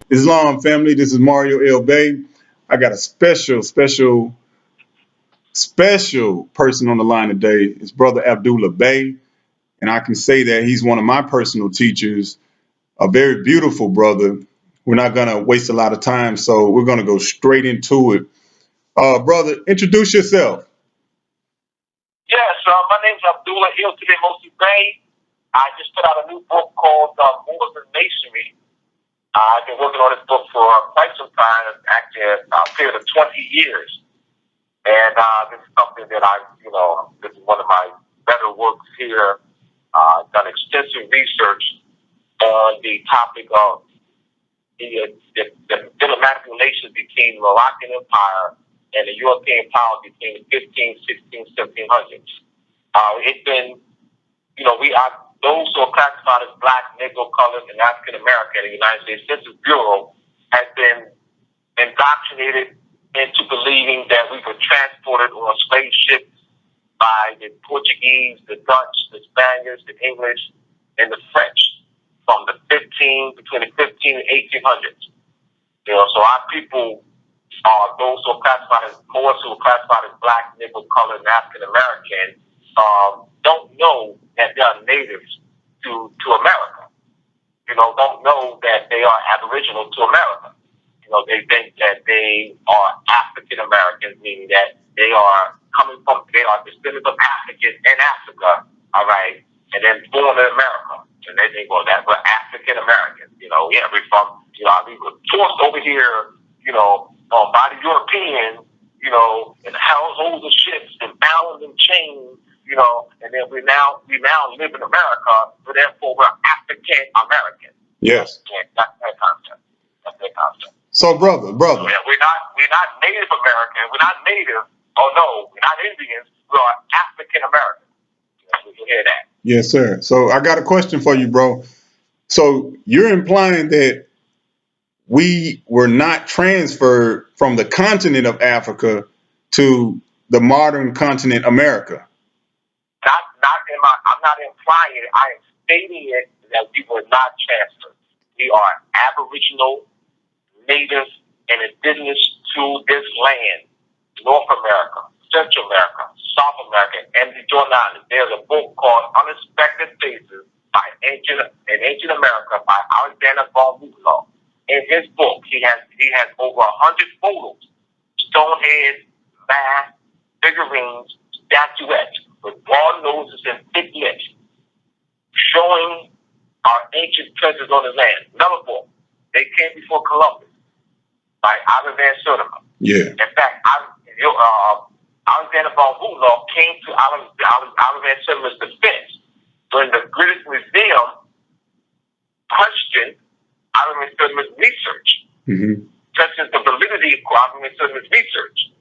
Islam family. This is Moreno Bey. I got a special person on the line today. It's Brother Abdullah Bey. And I can say that he's one of my personal teachers, a very beautiful brother. We're not going to waste a lot of time, so we're going to go straight into it. Brother, introduce yourself. Yes, my name's Abdullah Bey. I just put out a new book called Moor and Masonry. I've been working on this book for quite some time, actually a period of 20 years. And this is something that this is one of my better works here. I've done extensive research on the topic of the diplomatic relations between the Moroccan Empire and the European powers between the 15, 16, 1700s. It's been, those who are classified as Black, Negro, Colored, and African American in the United States Census Bureau has been indoctrinated into believing that we were transported on slave ships by the Portuguese, the Dutch, the Spaniards, the English, and the French from between the 15 and 1800s. So our people are those who are classified as Moors, who are classified as Black, Negro, Colored, and African American, don't know that they are natives to America. Don't know that they are aboriginal to America. They think that they are African Americans, meaning that they are descendants of Africans in Africa, all right, and then born in America. And they think, well, that's what African Americans, we're from, we were forced over here, by the Europeans, in households of ships and bound and chained, and then we now live in America, so therefore we're African Americans. Yes. Yeah, that's their concept. That's their concept. So, brother. So, yeah, we're not Native American. We're not Native. Oh no, we're not Indians. We are African Americans. We can hear that. Yes, sir. So I got a question for you, bro. So you're implying that we were not transferred from the continent of Africa to the modern continent America. I'm not implying it. I am stating it that we were not transferred. We are Aboriginal, Native, and indigenous to this land, North America, Central America, South America, and the Jordan Islands. There's a book called Unexpected Faces in Ancient America by Alexander von Humboldt. In his book, he has over 100 photos, stone heads, masks, figurines, statuettes with broad noses and thick lips, showing our ancient treasures on the land. Another book, They Came Before Columbus, by Ivan Van Sertima. Yeah. In fact, Alexander von Humboldt came to Ivan Van Sertima's defense when the British Museum questioned Ivan Van Sertima's research, questioned the validity of Ivan Van Sertima's research.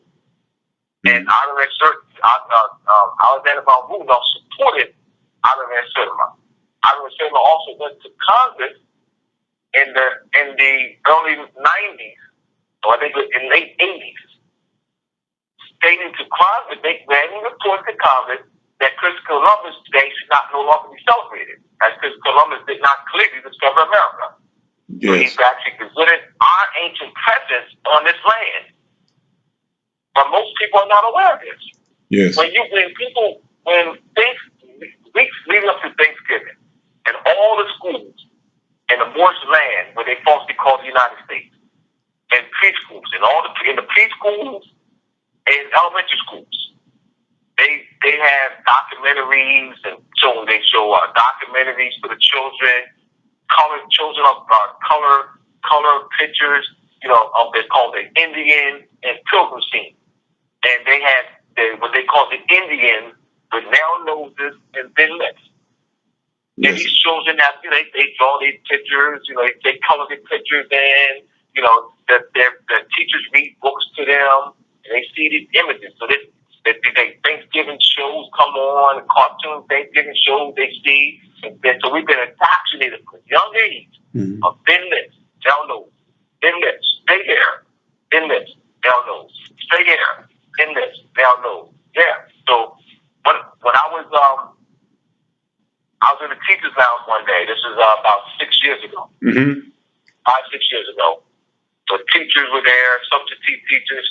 And Alexander von Humboldt supported Ivan Van Sertima. Ivan Van Sertima also went to Congress in the early 90s, or I think in late 80s, stating to Congress, they ran a report to Congress that Christopher Columbus Day should no longer be celebrated, as Christopher Columbus did not clearly discover America. Yes. So he's actually considered our ancient presence on this land. But most people are not aware of this. Yes. When weeks leading up to Thanksgiving, and all the schools in the Moorish land, where they falsely call the United States, and preschools, in the preschools and elementary schools, they have documentaries, and they show documentaries for the children, color pictures, of they call the Indian and pilgrim scene. And they have what they call the Indians with narrow noses and thin lips. Yes. And these children have, they draw these pictures, they color the pictures in, the teachers read books to them, and they see these images. So they Thanksgiving shows come on, cartoon Thanksgiving shows they see. And so we've been indoctrinated from young age of thin lips, narrow nose, thin lips, straight hair, thin lips, narrow nose, straight hair, thin lips, narrow nose. Yeah. So when I was in the teacher's lounge one day. This is about 6 years ago. 6 years ago. So teachers were there, substitute teachers,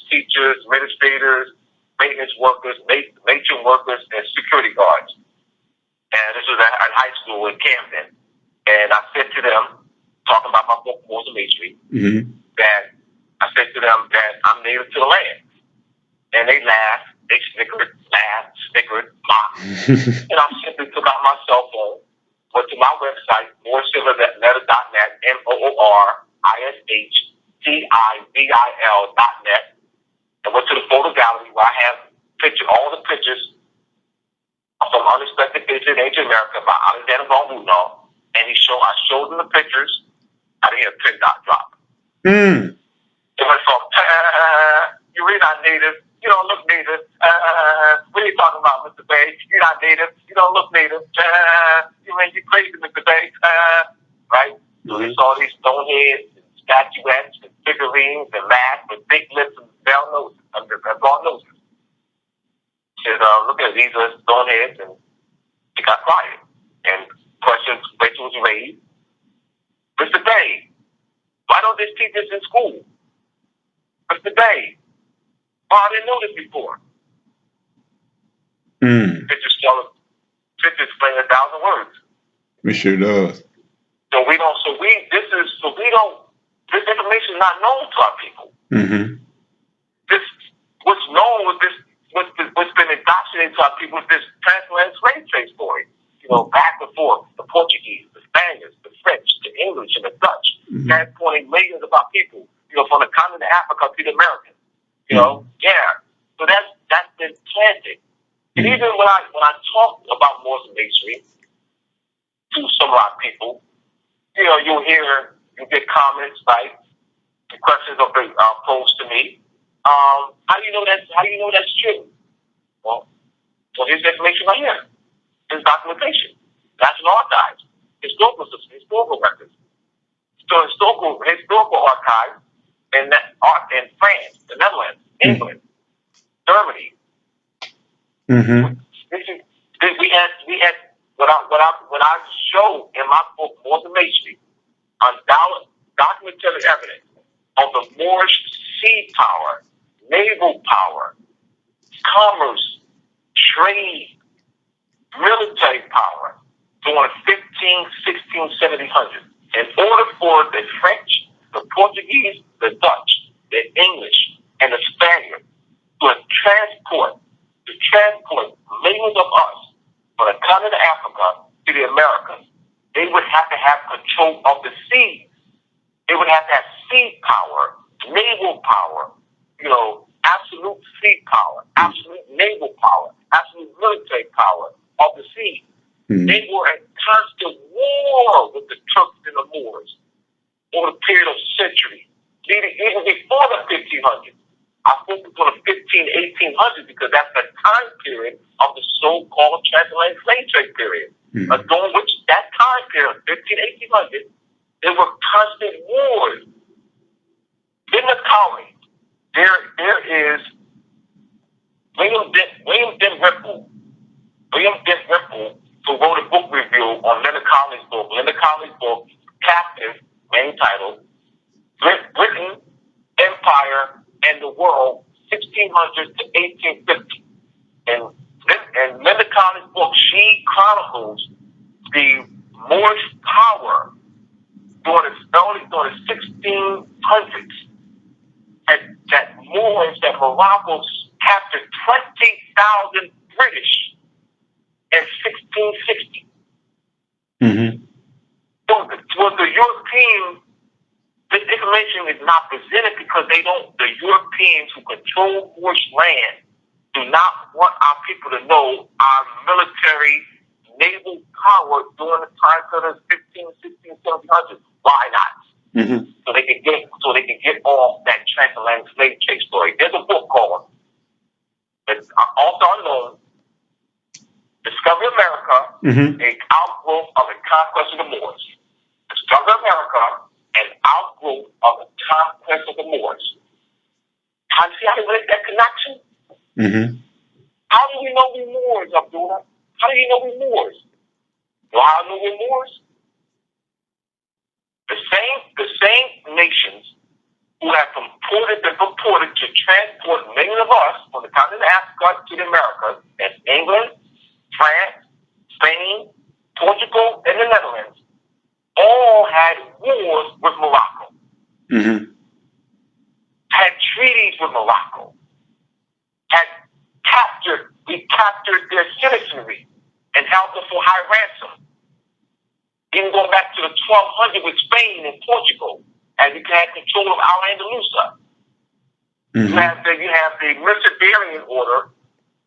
administrators, maintenance workers, matron workers, and security guards. And this was at high school in Camden. And I said to them, talking about my book, Moors and Masonry, that I said to them that I'm native to the land. And they laughed, they snickered, mocked. And I simply took out my cell phone, went to my website, moorsilverletter.net, MOORISHTIVIL.net, and went to the photo gallery where I have all the pictures from Unexpected Visits in Ancient America by Alexander von Humboldt. And I showed them the pictures. I didn't hear a pin dot drop. It went from, you're really not native. You don't look native. What are you talking about, Mr. Bey? You're not native. You don't look native. You're crazy, Mr. Bey. Right? So they saw these stone heads, and statuettes, and figurines, and masks with big lips and broad noses. Said, look at these stone heads, and it got quiet. And questions was raised. Mr. Bey, why don't they teach this in school? Mr. Bey, oh, I didn't know this before. Pictures explain 1,000 words. It sure does. This information is not known to our people. What's known with this, what's been indoctrinated to our people is this transatlantic slave trade story. Back and forth, the Portuguese, the Spaniards, the French, the English, and the Dutch, transporting millions of our people, from the continent of Africa to the Americans. So that's been planted. And even when I talk about Moors and Masonry to some of our people, you'll get comments like the questions are posed to me. How do you know that's true? Well, here's the information right here. There's documentation, national archives, historical records, historical archives in France, the Netherlands, England, Germany. We had what I show in my book, Moors and Masonry, documentary evidence of the Moorish sea power, naval power, commerce, trade, military power during 15, 16, 1700s. In order for the French, the Portuguese, the Dutch, the English, and the Spaniards to transport millions of us from the continent of Africa to the Americas, they would have to have control of the seas. They would have to have sea power, naval power, absolute sea power, absolute naval power, absolute military power of the sea. They were in constant war with the Turks and the Moors over the period of centuries, even before the 1500s. I focus on the 1800s because that's the time period of the so-called transatlantic slave trade period. During which that time period, 1800s, there were constant wars. In the colony, there is William Dent Ripple, who wrote a book review on Linda Collins' book, Captive, main title, Britain, Empire, and the World, 1600 to 1850. And Linda Collins' book, she chronicles the Moorish power during the 1600s. That Morocco captured 20,000 British in 1660. So the Europeans, this information is not presented because the Europeans who control Moorish land do not want our people to know our military naval power during the time of the 15, 16, 1700s. Why not? So they can get off that transatlantic slave trade story. There's a book called, it's also unknown, Discovery America, an outgrowth of the conquest of the Moors. Discover America, an outgrowth of the conquest of the Moors. See how they make that connection? How do we know we Moors, Abdullah? How do you know we Moors? You know how I know we're Moors? The same nations who have been purported to transport many of us from the continent of Africa to the Americas, as England, France, Spain, Portugal, and the Netherlands, all had wars with Morocco, had treaties with Morocco, we captured their citizenry and held them for high ransom. Even going back to the 1200s with Spain and Portugal, and we had control of Al-Andalusia. You have the Mercedarian order,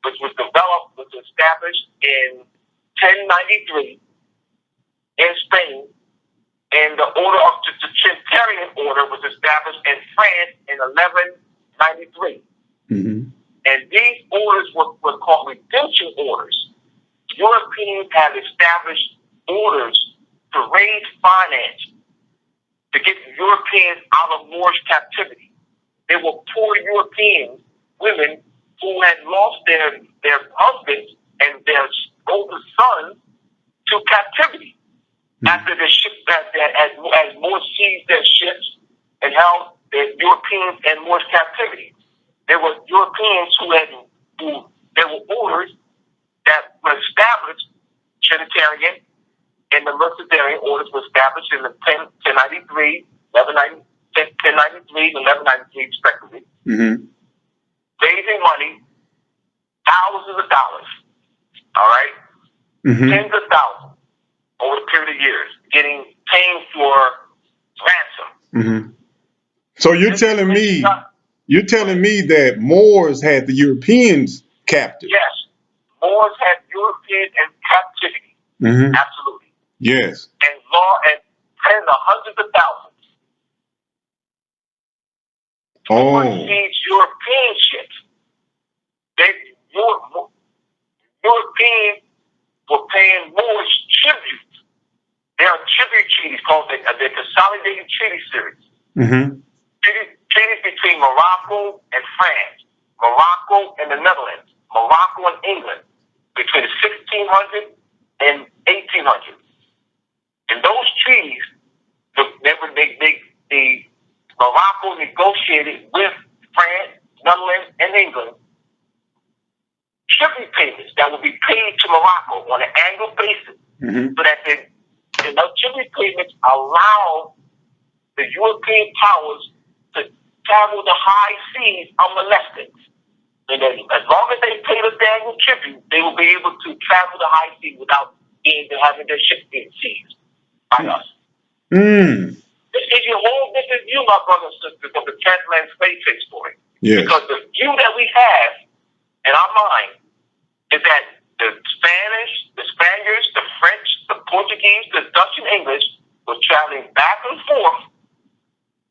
which was established in 1093 in Spain, and the order of the Trinitarian order was established in France in 1193. And these orders were called redemption orders. Europeans had established orders to raise finance to get Europeans out of Moorish captivity. They were poor European women who had lost their husbands and their older sons to captivity after the ship as Moors seized their ships and held the Europeans in Moorish captivity. There were Europeans there were orders that were established, Trinitarian, and the Mercedarian orders were established in the 1093, 1093, and 1193, respectively. Raising money, thousands of dollars, all right? Tens of thousands over a period of years, paying for ransom. So you're telling me that Moors had the Europeans captive? Yes. Moors had Europeans in captivity. Absolutely. Yes. And tens of hundreds of thousands. Overseas European ships. Europeans were paying Moorish tribute. There are tribute treaties called the Consolidated Treaty Series. Treaties between Morocco and France, Morocco and the Netherlands, Morocco and England, between the 1600s and 1800s. And those treaties, the Morocco negotiated with France, Netherlands, and England tribute payments that would be paid to Morocco on an annual basis, so that those tribute payments allow the European powers to travel the high seas unmolested. And then, as long as they pay the annual tribute, they will be able to travel the high seas without having their ships being seized by us. This is your whole different view, my brothers and sisters, of the transatlantic slave trade story. Yes. Because the view that we have in our mind is that the Spaniards, the French, the Portuguese, the Dutch, and English were traveling back and forth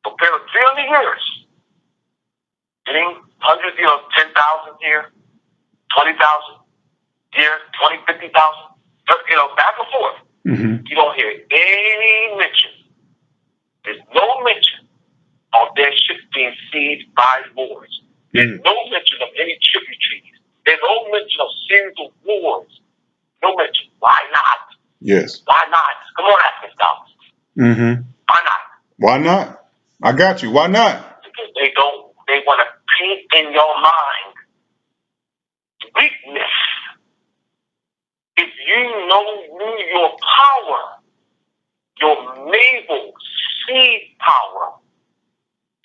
for a period of 300 years, getting hundreds, 10,000 here, 20,000 here, 50,000, back and forth. You don't hear any mention. There's no mention of their ships being seized by Moors. There's no mention of any tribute treaties. There's no mention of series of wars. No mention. Why not? Yes. Why not? Come on, ask me, Thomas. Why not? Why not? I got you. Why not? Because they want to paint in your mind weakness. If you knew your power, your naval sea power,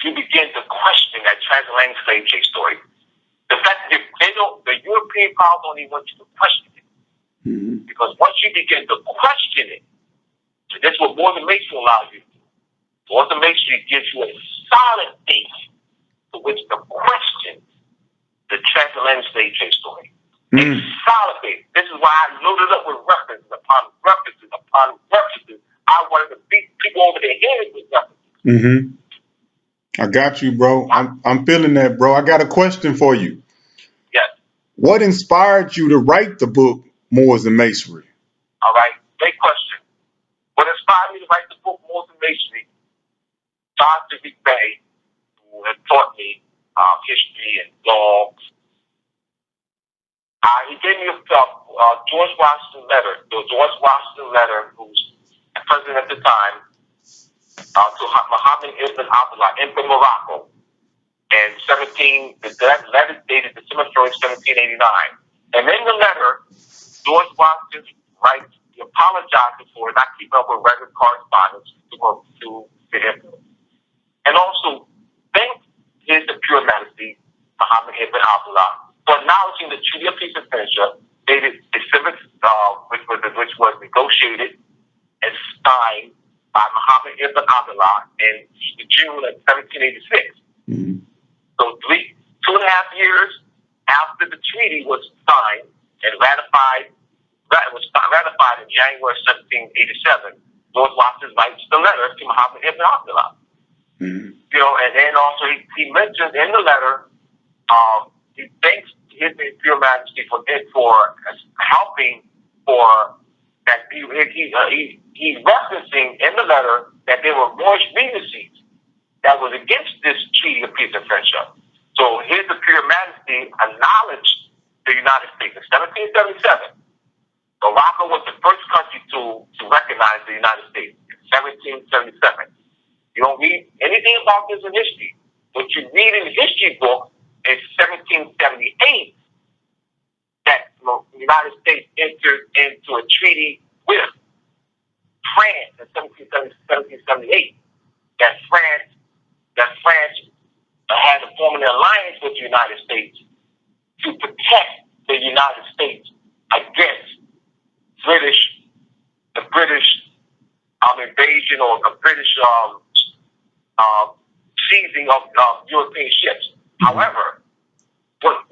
you begin to question that transatlantic slave trade story. The fact that the European powers don't even want you to question it. Because once you begin to question it, that's what Moor and Masonry allows you to do. Moor and Masonry gives you a solid base to which to question the transatlantic slave trade story. A solid base. This is why I loaded up with references upon references upon references. I wanted to beat people over their heads with references. I got you, bro. I'm feeling that, bro. I got a question for you. Yes. What inspired you to write the book Moors and Masonry? All right. Great question. What inspired me to write the book Moors and Masonry? Dr. Bey, who had taught me history and law. He gave me a George Washington letter. The George Washington letter, who's president at the time, to Muhammad ibn Abdullah in Morocco. And that letter dated December 1st, 1789. And in the letter, George Washington writes, he apologizes for not keeping up with regular correspondence to the emperor. And also thanks His Imperial Majesty, Muhammad ibn Abdullah, for acknowledging the Treaty of Peace and Friendship dated December, which was negotiated and signed by Muhammad ibn Abdullah in June of 1786. Mm-hmm. So 2.5 years after the treaty was signed and ratified in January 1787, George Washington writes the letter to Muhammad ibn Abdullah. Mm-hmm. And then also he mentions in the letter, he thanks His Imperial Majesty for helping for that. He's referencing in the letter that there were Moorish regencies that was against this Treaty of Peace and Friendship. So His Imperial Majesty acknowledged the United States in 1777. Morocco was the first country to recognize the United States in 1777. You don't read anything about this in history. What you read in the history book is 1778 that the United States entered into a treaty with France in 1778. That France had to form an alliance with the United States to protect the United States against the British invasion or the British seizing of European ships. Mm-hmm. However, what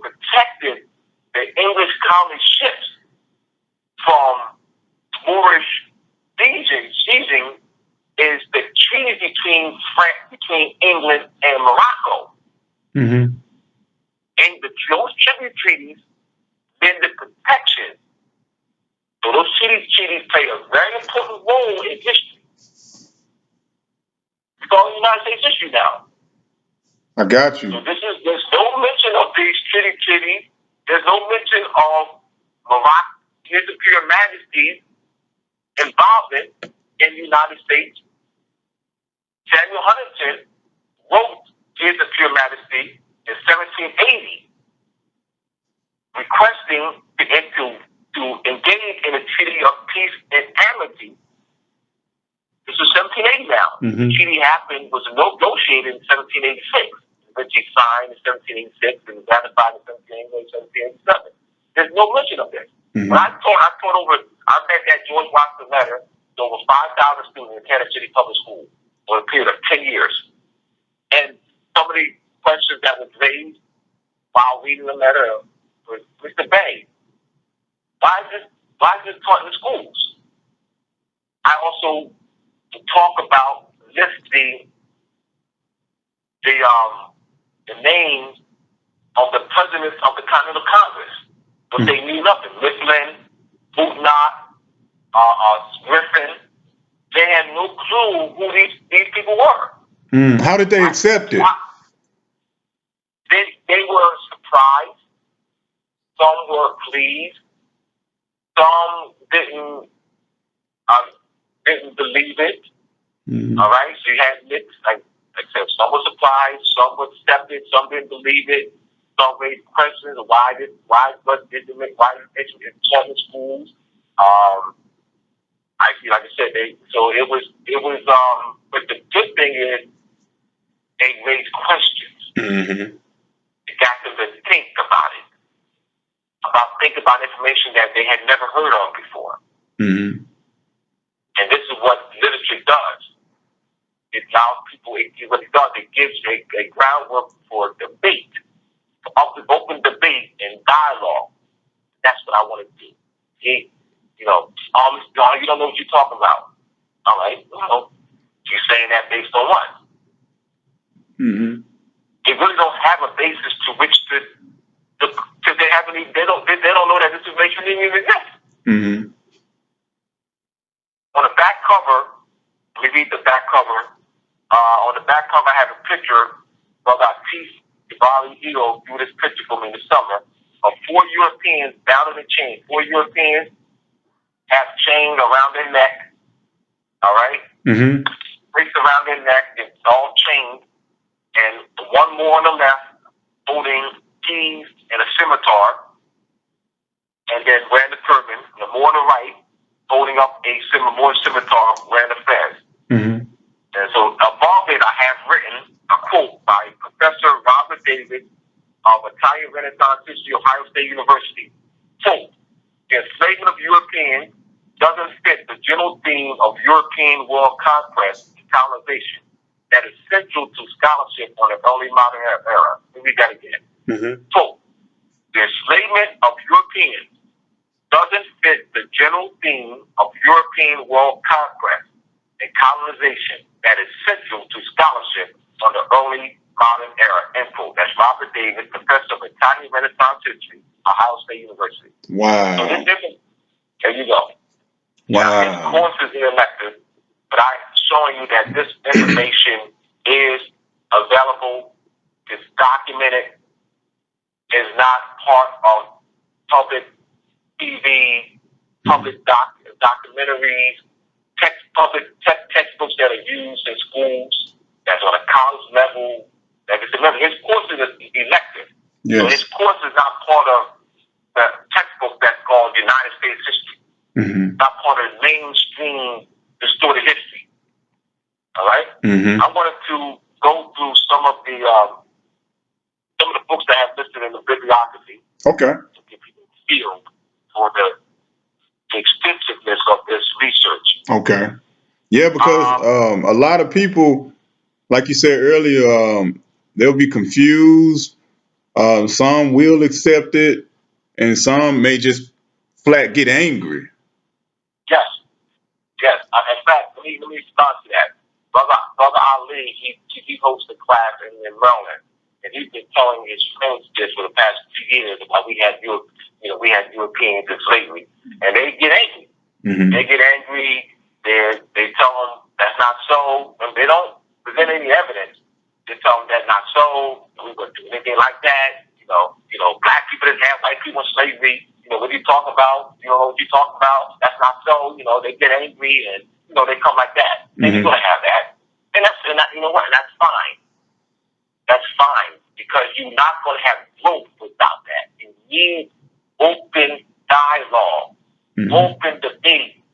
protected the English colony ships from Moorish seizing is the treaty between England and Morocco. Mm-hmm. And those tribute treaties been the protection. So those treaties play a very important role in history. It's all United States history now. I got you. So there's no mention of these treaties. There's no mention of Morocco, His Imperial Majesty's involvement in the United States. Samuel Huntington wrote to His Imperial Majesty in 1780 requesting to engage in a treaty of peace and amity. This was 1780 now. Mm-hmm. The treaty was negotiated in 1786, which he signed in 1786 and ratified in 1787. There's no mention of this. Mm-hmm. When I read that George Washington letter to over 5,000 students in Kansas City Public School for a period of 10 years. And some of the questions that were raised while reading the letter was, Mr. Bey, why is this taught in the schools? I also talk about listing the names of the presidents of the Continental Congress, but they knew nothing. Mifflin, Bootnott, Griffin, they had no clue who these people were. How did they accept it? They were surprised. Some were pleased. Some didn't believe it. Mm-hmm. All right, so you had mixed. Like I said, some were surprised, some were accepted, some didn't believe it. Some raised questions: why did it taught in schools? Like I said, it was. But the good thing is, they raised questions. Mm-hmm. It got them to think about information that they had never heard of before. Mm-hmm. And this is what literature does. It allows people. What it does, it gives a groundwork for debate, open debate and dialogue. That's what I want to do. You don't know what you're talking about. All right, you're saying that based on what? Mm-hmm. They really don't have a basis to which they don't know that this information even exists. Mm-hmm. On the back cover, let me read the back cover. On the back cover, I have a picture of our chief Diwali hero drew this picture for me in the summer of 4 Europeans bound in a chain. 4 Europeans have chains around their neck. All right? Mm-hmm. race around their neck. It's all chained, and one Moor on the left holding keys and a scimitar, and then wearing the turban. The Moor on the right holding up a Moor scimitar, wearing the fez. Mm-hmm. And so above it, I have written a quote by Professor Robert David of Italian Renaissance History, Ohio State University. Quote, the enslavement of Europeans doesn't fit the general theme of European world conquest and colonization that is central to scholarship on the early modern era. Let me read that again. Mm-hmm. Quote, the enslavement of Europeans doesn't fit the general theme of European world conquest and colonization that is central to scholarship on the early modern era. End quote. That's Robert David, professor of Italian Renaissance History, Ohio State University. Wow. So there you go. Wow. Now, his course is elective, but I'm showing you that this information is available, is documented, is not part of public TV, public documentaries, textbooks that are used in schools, that's on a college level. Remember, his course is elective. Yes. So his course is not part of the textbook that's called United States History. Mm-hmm. Not part of mainstream distorted history. All right? Mm-hmm. I wanted to go through some of the books that I have listed in the bibliography. Okay. To give people a feel for the extensiveness of this research. Okay. Yeah, because a lot of people, like you said earlier, they'll be confused. Some will accept it, and some may just flat get angry. Yes. In fact, let me respond to that. Brother Ali, he hosts a class in Maryland, and he's been telling his friends this for the past 2 years about we had Europeans in slavery, and they get angry. Mm-hmm. They get angry. They tell them that's not so, and they don't present any evidence. They tell them that's not so. We wouldn't do anything like that. Black people didn't have white people in slavery. What are you talking about? What you talking about? That's not so. They get angry and they come like that. And you're gonna have that. And you know what? And that's fine. That's fine because you're not gonna have growth without that. You need open dialogue, open debate,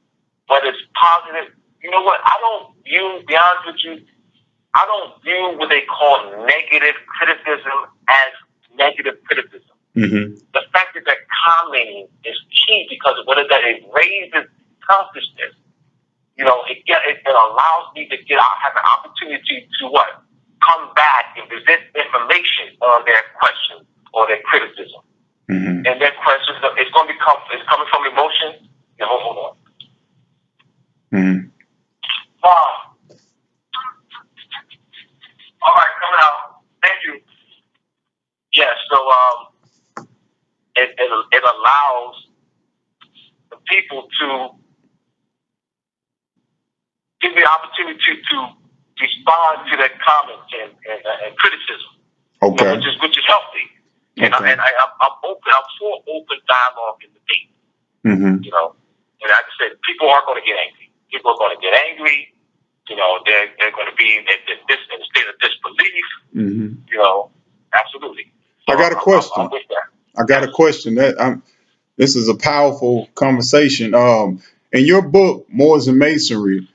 whether it's positive. You know what? I don't view what they call negative criticism as negative criticism. Mm-hmm. The fact that they're commenting is key because what it does, it raises consciousness. It allows me to have an opportunity to what? Come back and present information on their questions or their criticism. Mm-hmm. And their questions, it's coming from emotion. Hold on. Mm-hmm. All right, coming out. Thank you. Yeah, so it allows the people to give the opportunity to respond to their comments and criticism. Okay. Which is healthy. And okay. I'm open. I'm for open dialogue and debate. Mm-hmm. And like I said, people are going to get angry. People are going to get angry. They're going to be in a state of disbelief. Mm-hmm. Absolutely. So I got a question. I'm with that. I got a question. This is a powerful conversation. In your book, Moors and Masonry,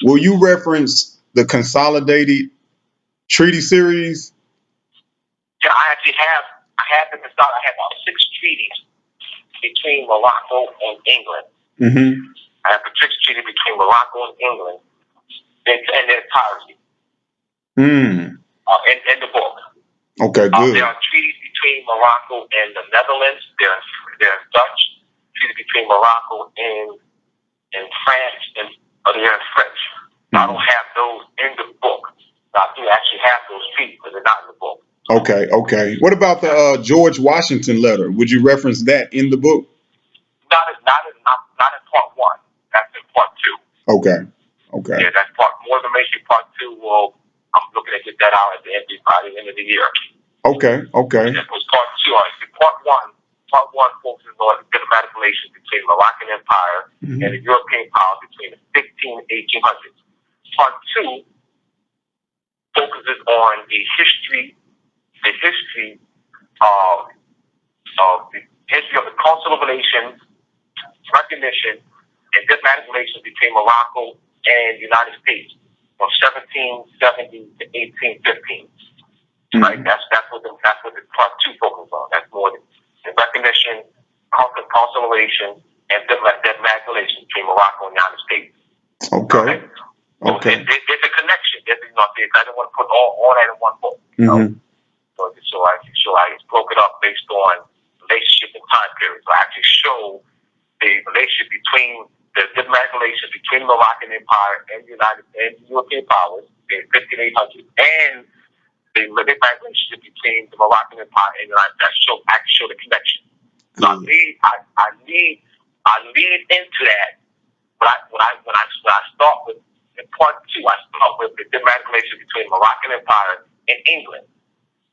will you reference the Consolidated Treaty Series? Yeah, I have about 6 treaties between Morocco and England. Mm-hmm. I have a 6 treaty between Morocco and England in their entirety. In the book. Okay, good. There are treaties between Morocco and the Netherlands. There's Dutch. Treaty between Morocco and France, and they're in French. Mm-hmm. I don't have those in the book. I do actually have those treaties, but they're not in the book. Okay. What about the George Washington letter? Would you reference that in the book? Not in part 1. That's in part 2. Okay. Yeah, that's Moors and Masonry part 2. Well, I'm looking to get that out by the end of the year. Okay. That was part 2. All right. Part 1 focuses on the diplomatic relations between the Moroccan Empire and the European powers between the 1800s. Part 2 focuses on the history of the consular relations, recognition, and diplomatic relations between Morocco and the United States from 1770 to 1815. Right? That's what the Part 2 focuses on. That's more the recognition, consular relations, and diplomatic relations between Morocco and the United States. Okay. So there's a connection. I didn't want to put all that in one book. So I broke it up based on relationship and time period. So I actually show the relationship between the diplomatic relations between the Moroccan Empire and the European powers in 1500, and the diplomatic relationship between the Moroccan Empire and the United States. I show the connection. So I lead into that. When I start with in Part 2, I start with the diplomatic relations between the Moroccan Empire and England.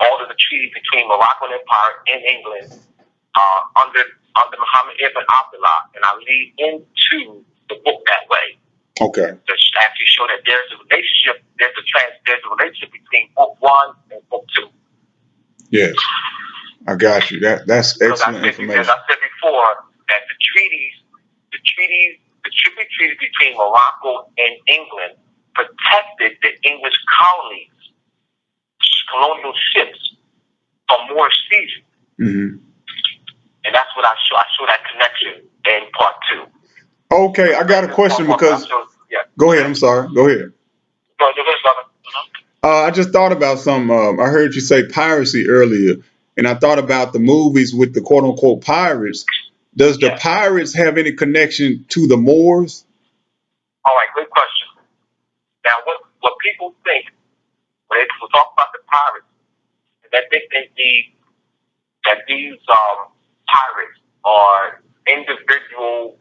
All of the treaties between Moroccan Empire and England under Muhammad ibn Abdullah, and I lead into the book that way. Okay. To actually show that there's a relationship, there's a relationship between book 1 and book 2. Yes, I got you. That's excellent information. As I said before, that the tribute treaties between Morocco and England protected the English colonial ships from Moor seizure. And that's what I show. I show that connection in Part 2. Okay, I got a question because. Go ahead. I'm sorry. Go ahead. I just thought about some. I heard you say piracy earlier, and I thought about the movies with the quote unquote pirates. Does the pirates have any connection to the Moors? All right, good question. Now, what people think when they talk about the pirates is that they think that these pirates are individual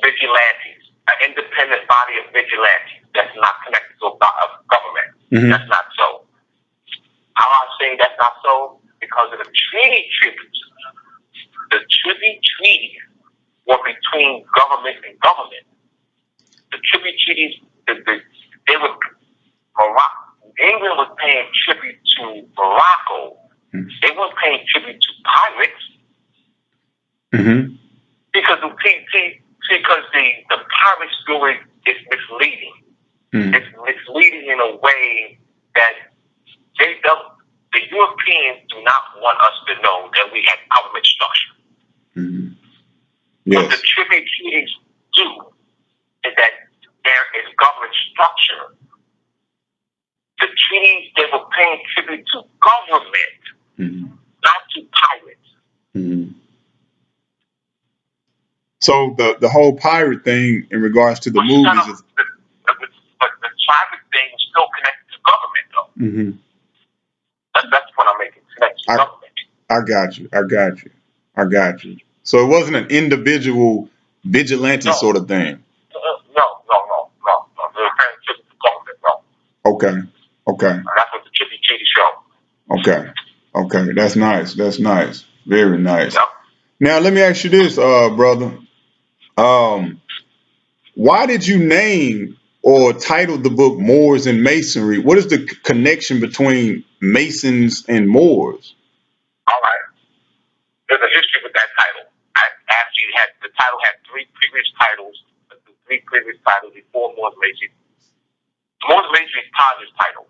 vigilantes, an independent body of vigilantes that's not connected to a government. That's not so. How I'm saying that's not so? Because of the treaties. The treaties were between government and government. The tribute treaties, England was paying tribute to Morocco. They weren't paying tribute to pirates. Because the pirate story is misleading. It's misleading in a way that the Europeans do not want us to know that we had government structure. What the tribute treaties do is that there is government structure. The treaties, they were paying tribute to government, not to pirates. So the whole pirate thing in regards to the movies is. But the private thing is still connected to government, though. That's what I'm making connected to government. I got you. So it wasn't an individual vigilante sort of thing. No. They were paying tribute to government, no. Okay. And that's what the tribute treaty show. Okay. That's nice. Very nice. Yep. Now let me ask you this, brother. Why did you name or title the book Moors and Masonry? What is the connection between Masons and Moors? All right. There's a history with that title. The title had three previous titles before Moors and Masonry. Moors and Masonry is Taj's title.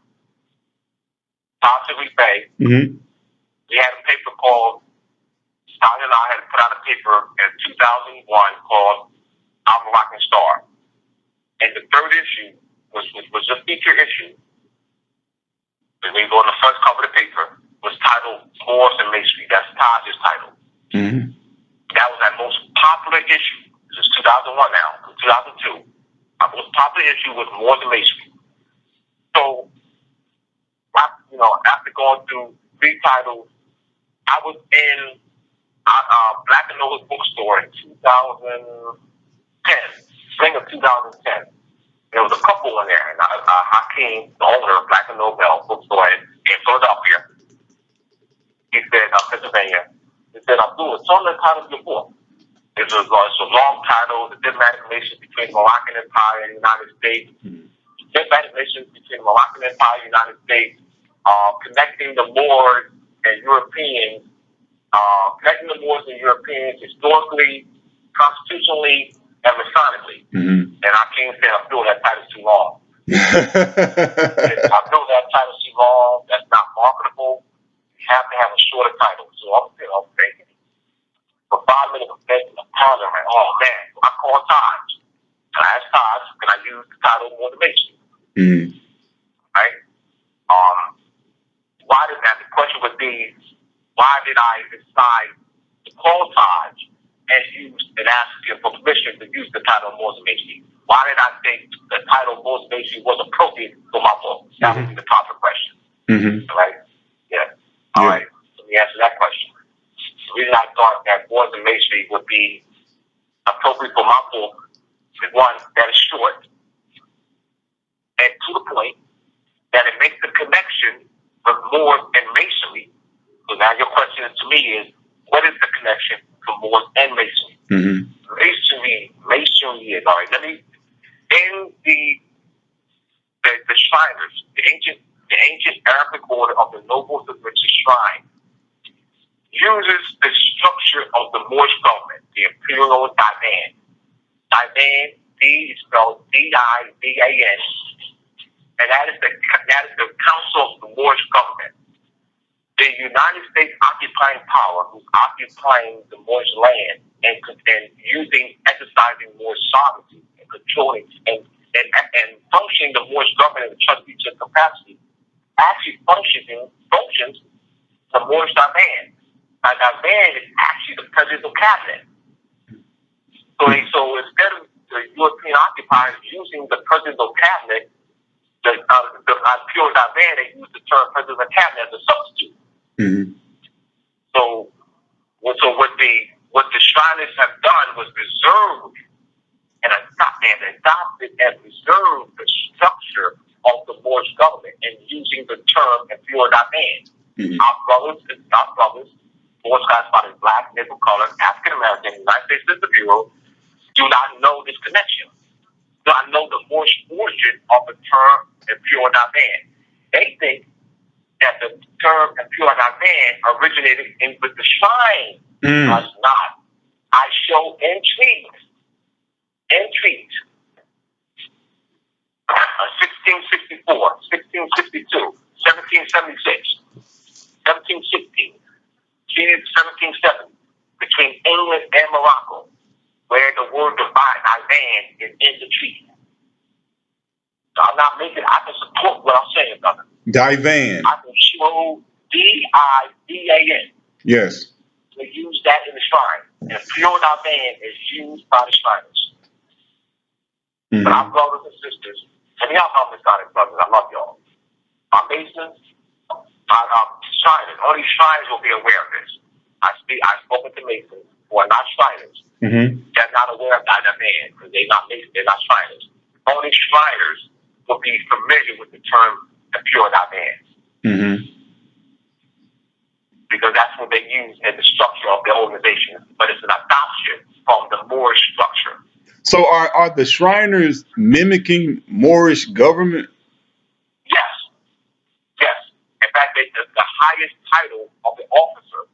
Taj Bey. We had a paper called, Taj and I had put out a paper in 2001 called Our Moroccan Star. And the third issue was a feature issue. When we go on the first cover of the paper, was titled Moors and Masonry. That's Taj's title. That was our most popular issue. This is 2001 now, 2002. Our most popular issue was Moors and Masonry. So, after going through 3 titles, I was in Black and Nova's bookstore in 2010, spring of 2010. There was a couple in there, and Hakeem, the owner of Black and Nobel bookstore in Philadelphia, he said, Pennsylvania, he said, Abdullah, tell me the title of your book. It's a long title, The Diplomatic Relations Between the Moroccan Empire and the United States. diplomatic relations between the Moroccan Empire and the United States, connecting the Moors and Europeans, historically, constitutionally, and Masonically. And I can't say Abdul, that title's too long. Abdul, that title's too long. That's not marketable. You have to have a shorter title. So I'm thinking for 5 minutes of thinking, I'm telling them, oh man, I call Taj. And I ask Taj, can I use the title motivation? Right? Why did that? The question would be, why did I decide to call Taj and use and ask him for permission to use the title motivation? Why did I think the title motivation was appropriate for my book? That would be the proper question. Right? Yeah. All right. Let me answer that question. The reason I thought that Wars and Masonry would be appropriate for my book is one, that is short and to the point, that it makes the connection from Moors and Masonry. So now your question to me is, what is the connection from Moors and Masonry? Masonry is, all right, in the Shriners, the ancient Arabic order of the nobles of the shrine, uses the structure of the Moorish government, the imperial divan. Divan, D is spelled D-I-V-A-N, and that is the council of the Moorish government. The United States occupying power, who's occupying the Moorish land and exercising Moorish sovereignty and controlling and functioning the Moorish government in the trusteeship capacity, actually functions the Moorish divan. Now, divan is actually the presidential cabinet. So instead of the European occupiers using the presidential cabinet, the pure divan, they use the term presidential cabinet as a substitute. So what the Shriners have done was reserve and adopted and preserved the structure of the Moorish government and using the term imperial divan. Our brothers, Moorish guys spotted black, nickel colored, African American, United States Census Bureau, do not know this connection. Do not know the Moorish origin of the term imperial divan. They think that the term imperial divan originated with the shrine. Does not. I show in trees, 1664, 1662, 1776, 1716, 1770, between England and Morocco, where the word divan is in the treaty. So I'm not making, I can support what I'm saying, brother. Divan. I can show D-I-V-A-N. Yes. To use that in the shrine. And pure divan is used by the Shriners. But our brothers and sisters, and y'all know Masonic brothers, I love y'all. Our Masons, our Shriners, only Shriners will be aware of this. I've spoken to Masons who are not Shriners. They're not aware of divan because they're not Masons, they're not Shriners. Only Shriners will be familiar with the term impure divan. Because that's what they use in the structure of their organization. But it's an adoption from the Moorish structure. So are the Shriners mimicking Moorish government? Yes. In fact, the highest title of the officer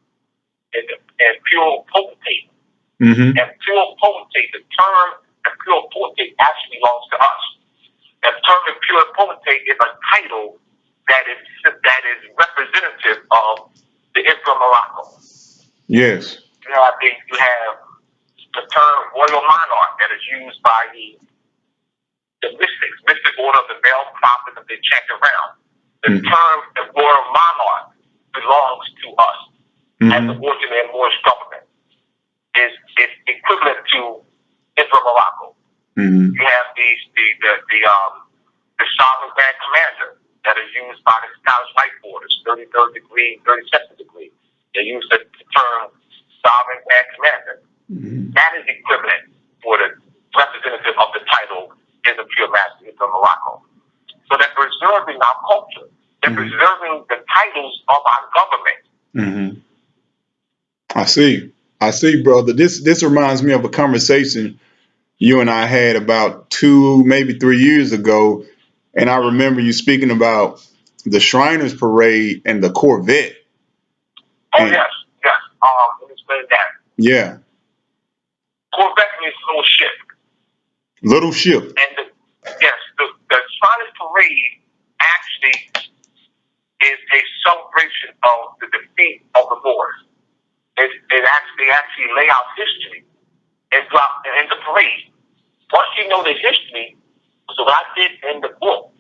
is imperial potentate. Imperial potentate, the term imperial potentate actually belongs to us. The term imperial potentate is a title that is representative of the Emperor Morocco. Yes. You have the term royal monarch that is used by the mystic order of the male prophets of the enchanted realm. The term the royal monarch belongs to us as the ordinary Moorish government. Is equivalent to Emperor Morocco. You have the sovereign grand commander that is used by the Scottish Rite Orders, 33rd degree, 32nd degree. They use the term sovereign grand commander. That is equivalent for the representative of the title is a pure master from Morocco. So they're preserving our culture. They're preserving the titles of our government. I see, brother. This reminds me of a conversation you and I had about 2, maybe 3 years ago. And I remember you speaking about the Shriners Parade and the Corvette. Oh, and, yes. Let me explain that. Yeah. Corvette means little ship. Little ship. And the Shriners Parade actually is a celebration of the defeat of the Moors. They actually lay out history and drop in the parade. Once you know the history, so what I did in the book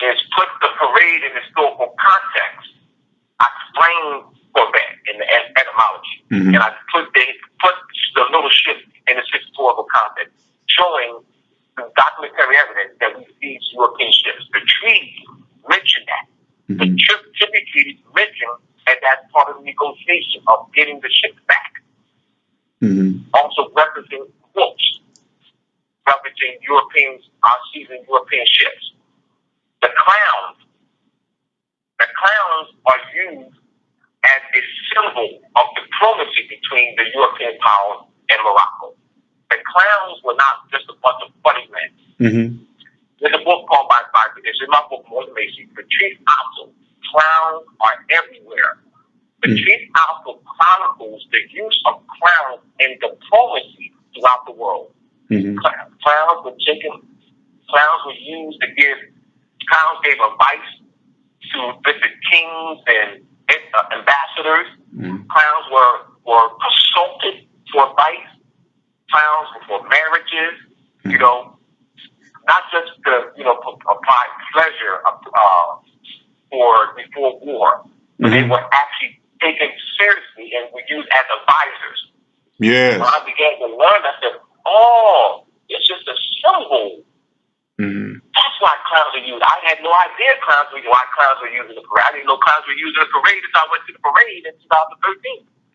is put the parade in historical context. I explained Corvette in the etymology, and I put the little ship in its historical context, showing the documentary evidence that we see European ships. The treaty mentioned that. The Tripoli Treaty mentioned that that's part of the negotiation of getting the ships back. Also referencing books, referencing Europeans, seizing European ships. The clowns are used as a symbol of diplomacy between the European powers and Morocco. The clowns were not just a bunch of funny men. There's a book called it's in my book, Moreno Bey, the Chief Council. Clowns are everywhere. The Chief Council chronicles the use of clowns in diplomacy throughout the world. Clowns were used to clowns gave advice to visit kings and ambassadors. Clowns were consulted for advice. Clowns were for marriages, not just to, provide pleasure before war, but they were actually taken seriously and were used as advisors. Yes. When I began to learn, I said, it's just a symbol. That's why clowns are used. I had no idea why clowns were used in the parade. I didn't know clowns were used in the parade until I went to the parade in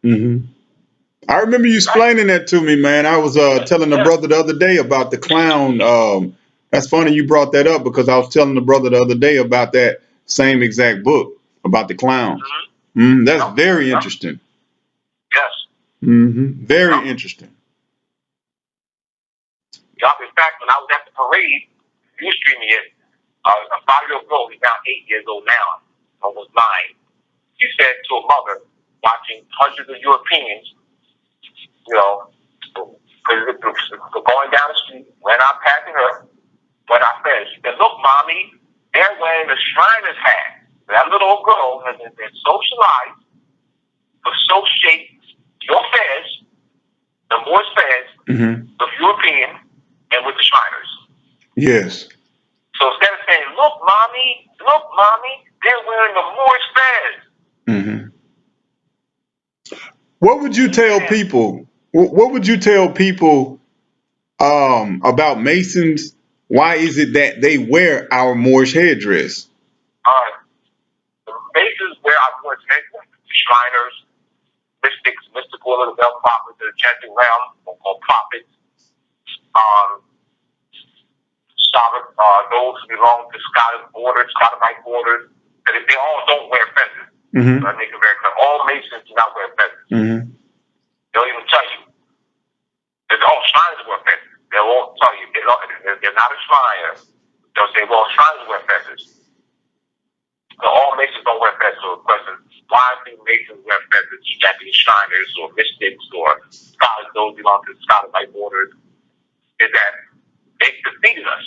2013. I remember you explaining that to me, man. I was telling the brother the other day about the clown. That's funny you brought that up because I was telling the brother the other day about that same exact book about the clowns. That's very interesting. Yes. Very interesting. In fact, when I was at the parade, you streaming it, a 5-year-old girl, he's now 8 years old now, almost 9. She said to a mother watching hundreds of Europeans, going down the street, when I'm passing her, when I said, she said, "Look, mommy, they're wearing the Shriners hat." That little old girl has been socialized to associate your fez, the Moor's fez, the European, and with the Shriners. Yes. So instead of saying, look, mommy, they're wearing the Moor's fez. What would you tell people? What would you tell people about Masons? Why is it that they wear our Moorish headdress? The Masons wear our Moorish headdress. The Shriners, mystics, mystical little bell prophets, the chanting realm, or prophets. Those who belong to Scottish borders, that they all don't wear feathers. So I make it very clear. All Masons do not wear feathers. They'll even tell you. All Shriners wear feathers. They'll all tell you they're not a Shriner. They'll say, well, Shriners wear feathers. So all Masons don't wear feathers. So the question, why do Masons wear feathers? That be Shriners or mystics or scholars, those who belong to the Scottish borders, is that they defeated us.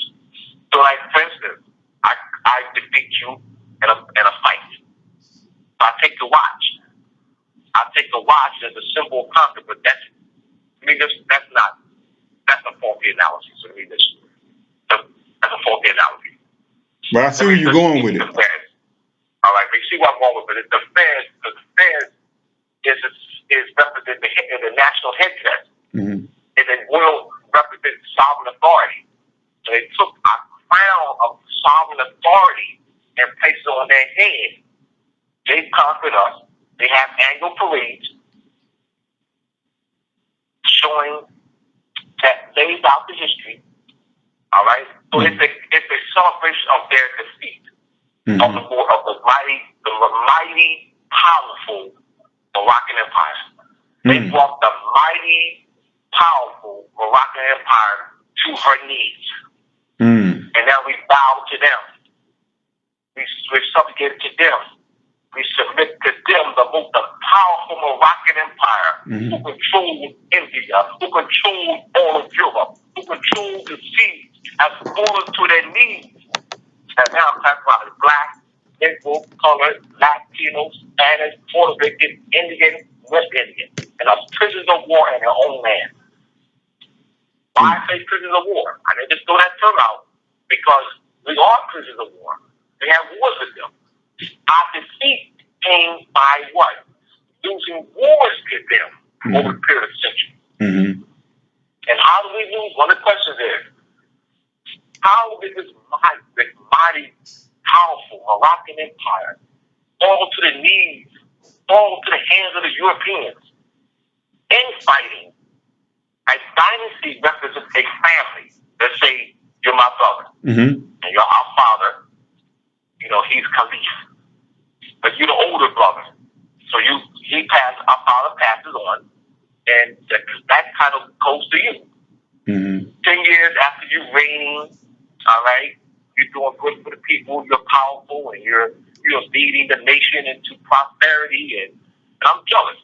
So, like, for instance, I defeat you in a fight. So I take the watch. I take the watch as a symbol of conflict, but that's a faulty analogy. So that's a faulty analogy. But I see where you're going with it. All right, you see where I'm going with it. The Fez is representing the national headdress. And then royal represents sovereign authority. So they took a crown of sovereign authority and placed it on their head. They've conquered us. They have annual parades showing that lays out the history. All right, so it's a celebration of their defeat of the mighty, powerful Moroccan Empire. They brought the mighty, powerful Moroccan Empire to her knees, and then we bow to them. We subjugate to them. We submit to them, the most powerful Moroccan empire, who controls India, who controls all of Europe, who controls the seas as borders to their needs. And now I'm talking about the black, Negro, colored, Latino, Spanish, Puerto Rican, Indian, West Indian, and are prisoners of war in their own land. Why I say prisoners of war? I didn't just throw that term out because we are prisoners of war. They have wars with them. Our defeat came by what? Losing wars with them over a period of centuries. And how do we lose? One of the questions is, how did this mighty, powerful Moroccan empire fall to the knees, fall to the hands of the Europeans, infighting? A dynasty represents a family. Let's say you're my brother, and you're our father. You know, he's Caliph, but you're the older brother. So our father passes on, and that title goes to you. 10 years after you reigning, all right, you're doing good for the people, you're powerful, and you're leading the nation into prosperity, and I'm jealous.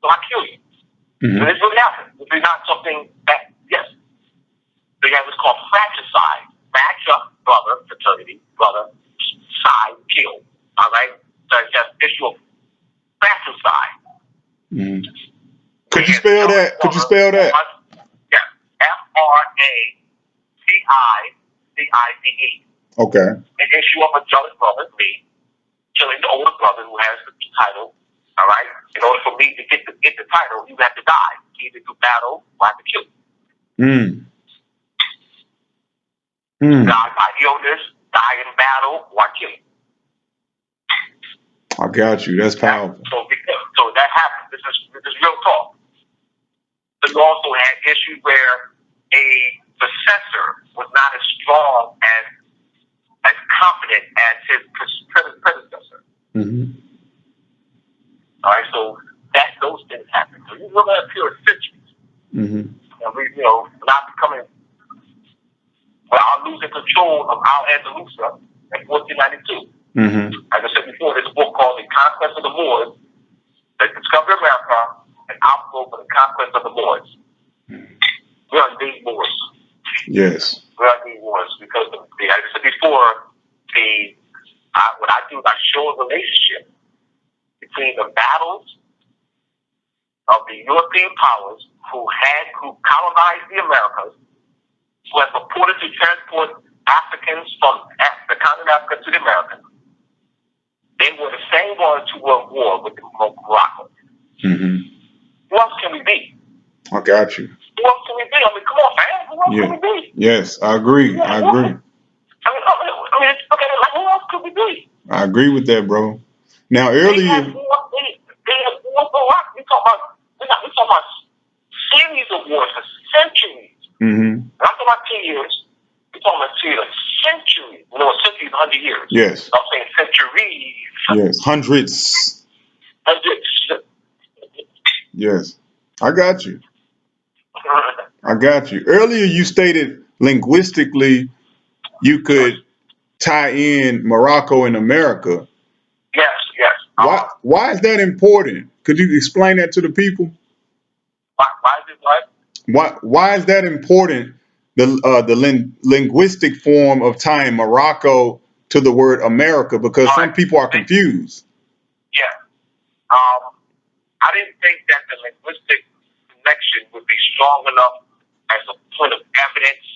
So I kill you. So this really happened. This is not something that, yes. So you have what's called fratricide. Fracture, brother, fraternity, brother, side, kill. All right? So it's just issue of fratricide. Could you spell that? Could you spell that? Yes. F-R-A-C-I-C-I-D-E. Okay. An issue of a jealous brother, me, killing the older brother who has the title. All right? In order for me to get the title, you have to die. Either through battle or I have to kill you. Die by illness, die in battle, or I kill you. I got you. That's powerful. So that happened. This is real talk. But you also had issues where a successor was not as strong as confident as his predecessor. All right, so those things happen. So you look at a period of centuries, and we, not becoming, losing control of our Andalusia in 1492. As I said before, there's a book called The Conquest of the Moors that discovered America and outflow for the conquest of the Moors. We are indeed Moors. Yes. We are indeed Moors because, as I said before, what I do is I show a relationship between the battles of the European powers who colonized the Americas, who had purported to transport Africans from the continent of Africa to the Americas. They were the same ones who were at war with Morocco. Who else can we be? I got you. Who else can we be? I mean, come on, man. Who else can we be? Yes, I agree. I agree. I mean, look at it like, who else could we be? I agree with that, bro. Now, earlier. They had wars for Morocco. We talking about series of wars for centuries. Not talking about 2 years. We're talking about series of centuries. You know, a century is 100 years. Yes. I'm saying centuries. Yes, hundreds. Yes, I got you. I got you. Earlier, you stated linguistically you could tie in Morocco and America. Yes. Why is that important? Could you explain that to the people? Why is it what? Why is that important? The linguistic form of tying Morocco to the word America, because some people are confused. Yeah. I didn't think that the linguistic connection would be strong enough as a point of evidence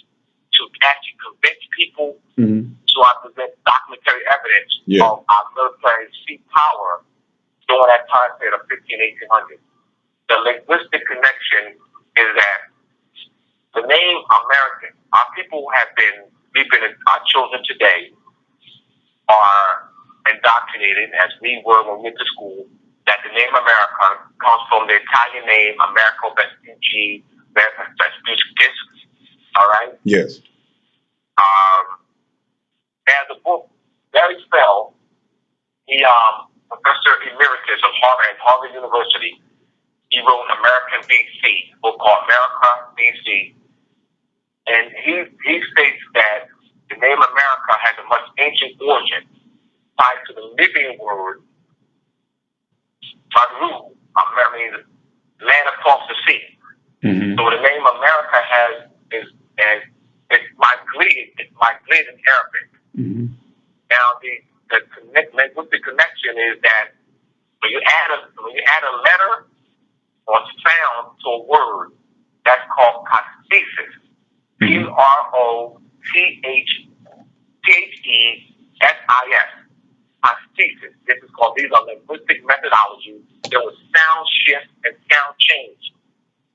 to actually convince people. So I present documentary evidence of our military sea power during that time period of 1800. The linguistic connection is that the name American, our people our children today are indoctrinated, as we were when we went to school, that the name America comes from the Italian name Americo Vespucci, all right? Yes. There's a book, Barry Spell, he professor emeritus of Harvard University. He wrote American BC, a book called America BC. And he states that the name ancient origin tied to the living word, Maru, means land across the sea. Mm-hmm. So the name America it's migrated in Arabic. Mm-hmm. Now the linguistic connection is that when you add a letter or sound to a word, that's called prosthesis. Prosthesis. Prosthesis. These are linguistic methodologies. There was sound shift and sound change.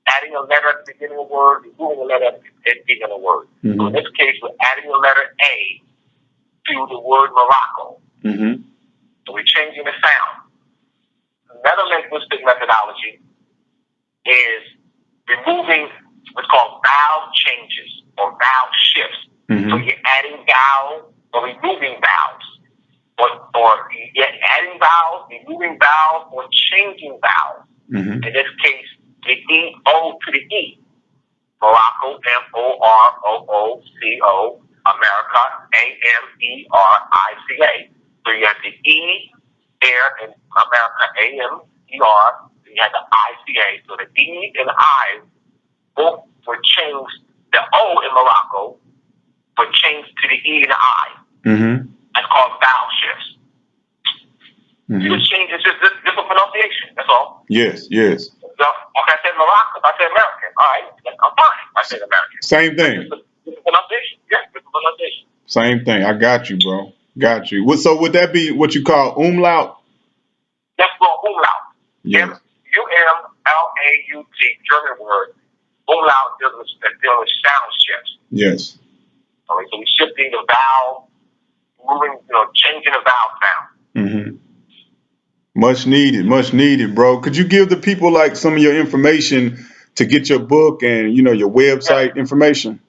Adding a letter at the beginning of a word, removing a letter at the beginning of a word. Mm-hmm. So in this case, we're adding a letter A to the word Morocco. Mm-hmm. So we're changing the sound. Another linguistic methodology is removing what's called vowel changes or vowel shifts. Mm-hmm. So you're adding vowels or removing vowels. Or you're adding vowels, removing vowels, or changing vowels. Mm-hmm. In this case, the E-O to the E. Morocco, M-O-R-O-O-C-O, America, A-M-E-R-I-C-A. So you have the E there in America, A-M-E-R. You have the I-C-A. So the E and the I both were changed. The O in Morocco were changed to the E and the I. Mm-hmm. That's called vowel shifts. Mm-hmm. You just change, it's just different pronunciation. That's all. Yes, yes. So, if I said Morocco, if I said American, all right, I'm fine. If I said American. Same thing. Different pronunciation. Yeah, different pronunciation. Same thing. I got you, bro. Got you. So would that be what you call umlaut? That's called umlaut. Yes. U-M-L-A-U-T, German word. Umlaut deals with sound shifts. Yes. All right, so we're shifting the vowel, changing the vowel sound. Mm-hmm. Much needed, bro. Could you give the people like some of your information to get your book and your website information?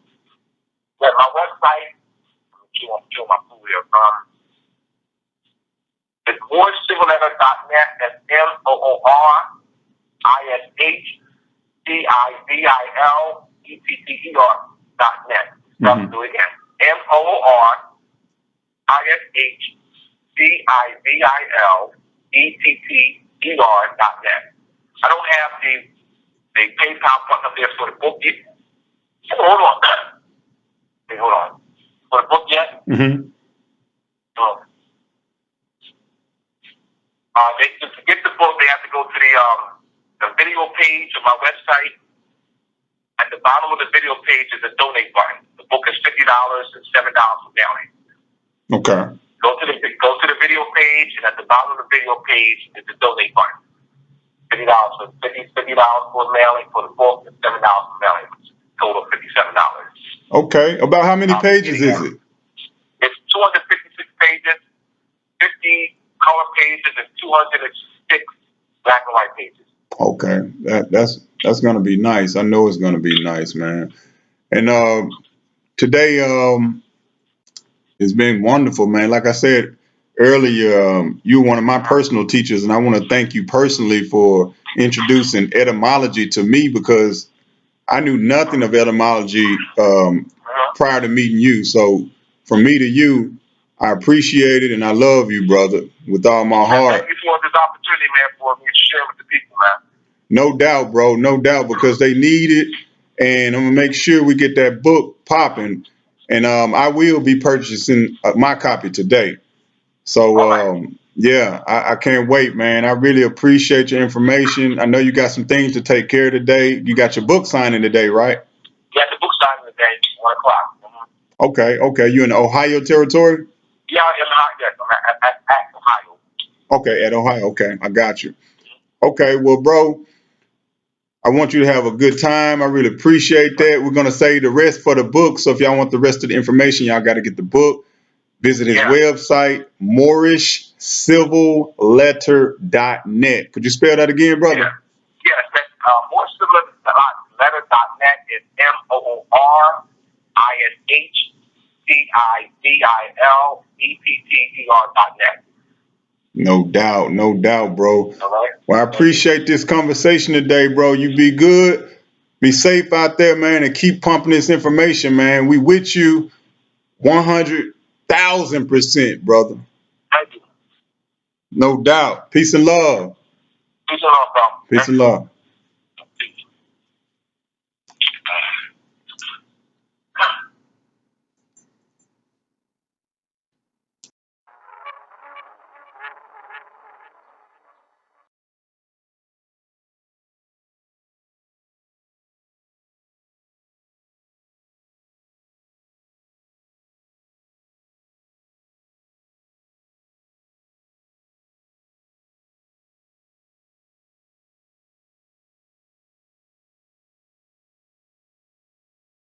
Yeah, my website. Kill my food here. It's moorcivilletter.net. That's MOORISCIVILETTER.net. Mm-hmm. Do it again. MOORISCIVILETTER.net. I don't have the PayPal button up there for the book yet. Hold on. For the book yet? Mm-hmm. To get the book, they have to go to the video page of my website. At the bottom of the video page is a donate button. The book is $50 and $7 for mailing. Okay. Go to the video page, and at the bottom of the video page is the donate button. $50 for mailing for the book, and $7 for mailing, which is total $57. Okay. About how many pages is it? It's 256 pages, 50 color pages, and 206 black and white pages. Okay, that's gonna be nice. I know it's gonna be nice, man. And today it's been wonderful, man. Like I said earlier, you're one of my personal teachers, and I want to thank you personally for introducing etymology to me, because I knew nothing of etymology prior to meeting you. So from me to you, I appreciate it, and I love you, brother, with all my heart. Thank you for this opportunity, man, for me to share with the people, man. No doubt, bro. No doubt, because they need it, and I'm gonna make sure we get that book popping. And I will be purchasing my copy today. So yeah, I can't wait, man. I really appreciate your information. I know you got some things to take care of today. You got your book signing today, right? Yeah, the book signing today, 1 o'clock. Okay. You in the Ohio territory? Yeah, I'm at Ohio. Okay, at Ohio. Okay, I got you. Okay, well, bro, I want you to have a good time. I really appreciate that. We're going to save the rest for the book. So if y'all want the rest of the information, y'all got to get the book. Visit his website, moorishcivilletter.net. Could you spell that again, brother? Yeah. Yes, moorcivilletter.net is MOORISCIVILETTER.net. No doubt, bro. All right. Well, I appreciate this conversation today, bro. You be good. Be safe out there, man, and keep pumping this information, man. We with you 100 1000%, brother. Thank you. No doubt. Peace and love. Peace and love, bro. Peace and love.